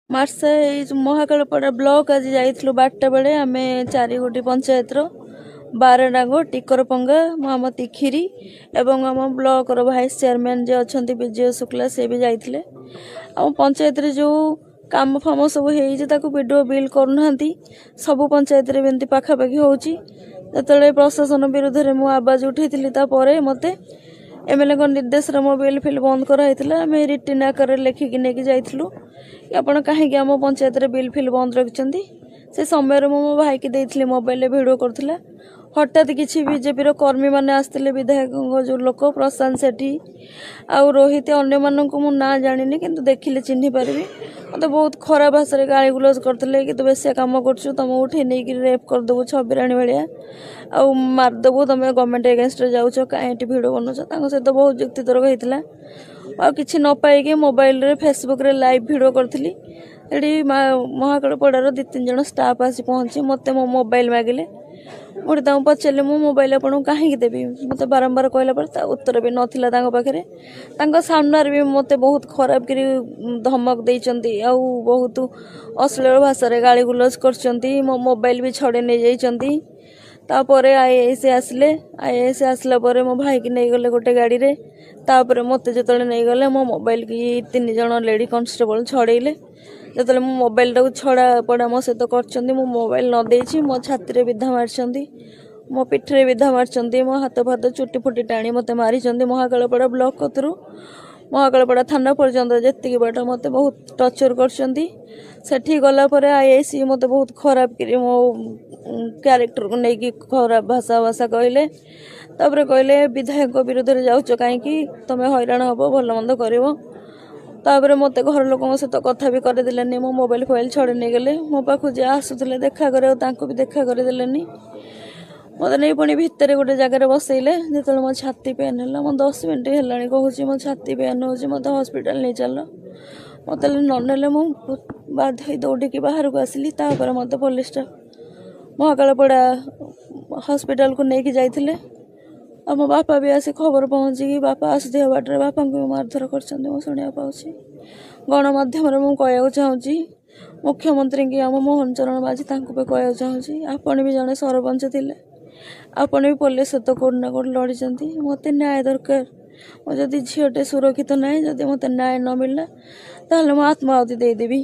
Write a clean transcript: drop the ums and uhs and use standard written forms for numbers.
Marsa Mahakalpada block आज जाइलु 12टा बेले आम 4 गोटी पंचायत बारडांग टिकरपंगा महामती खीरी एवं आम ब्लॉक भाइस चेयरमैन जे अच्छा विजय शुक्ला से भी जाइए आम पंचायत रे जो काम फाम सब वीडियो बिल करना सबू पंचायत रे पाखापाखि होची जो प्रशासन विरुद्ध में मु आवाज उठे मत एमएलए निर्देश मो बिल फिल बंद कराई आम रिटिन आकार लिखिकी नहीं जाइलु आपण कहीं आम पंचायत रे बिल फिल बंद रखिंट से समय मो भाई की देती मोबाइल भिडियो करथिला हठात किसी बीजेपी कर्मी मैंने आसते विधायक जो लोक प्रशांत सेठी आउ रोहित अन्य मानक मु ना जानी किंतु देखिले चिन्ह पारि मत बहुत खराब भाषा गाली गुलज करते कि तू बेसिया कम कर तुम उठे नहीं रेप करदेबू छबिराणी भाया आउ मारदेबू तुम गवर्नमेंट एगेन्स्ट जाऊच कहीं भिड बनाऊच सहित बहुत युक्ति तर्क होता आ कि न पाई मोबाइल रे फेसबुक रे लाइव भिडियो करी महाकालपड़ार 2-3 जन स्टाफ आसी पहुंची मत मो मोबाइल मागिले मुझे पचारे मो मोबाइल आपको कहीं देवी मत बारंबार कहला उत्तर भी नाला पाखे सामने भी मत बहुत खराब कर धमक देती आउ बहुत अश्लील भाषा गाली गुलज कर मो मोबाइल भी छड़े नहीं जाइए तापर आईएएस आसिले आईएएस आसला मो भाई की नहीं गले गोटे गाड़ी रे तापर मत जो नहीं गले मो मोबाइल की 3 जन लेडी कांस्टेबल छड़ेले जो मो मोबाइल टाक छड़ा पड़ा मो सहित कर मोबाइल न देछि मो छाती रे विधा मारछंदी मो पिठरे विधा मारछंदी मो हाथ फाथ चुटी फुटी टाणी मते मारिछंदी महाकालपड़ा ब्लॉक कतरू महाकालपड़ा थाना पर्यंत जेतिकी बाट मत बहुत टर्चर करछंदी सेठी गला परे आईएसी मत बहुत खराब करी मो क्यारेक्टर को लेकिन खराब भाषा कहले तापर कहले विधायक विरोध में जाऊच कहीं तुम हैरान हम भल मंद कर तापर मत घर लोक सहित कथा भी करदेलेनी मो मोबाइल फोबाइल छड़े नहीं गले मो पाखु जे आसुले देखा करे भी देखा करदेलेनी मत नहीं पुणी भितर गोटे जगार बसैले जो मो छाती पेन है मो 10 मिनट है कहूँ मो छाती पेन हो मत हस्पिटाल नहीं चल मत ननेले मु बाध्य दौड़िकी बाहर को आसली तापर मत पुलिस महाकालपड़ा हॉस्पिटल को लेकिन जाइए मो बापा भी आसी खबर पहुँची बापा आसुवा बाटर बापा को मारधर कर शुणा पाऊँ गणमाध्यम मुझे चाहूँगी मुख्यमंत्री की आम मोहन चरण माझी भी कहना चाहूँगी आपण भी जड़े सरपंच थे आपण भी पुलिस सहित कौट ना कौट लड़ी मत न्याय दरकार मो जदि झीटे सुरक्षित ना जदि मत न्याय न मिलला ताल आत्माहुति देदेवी।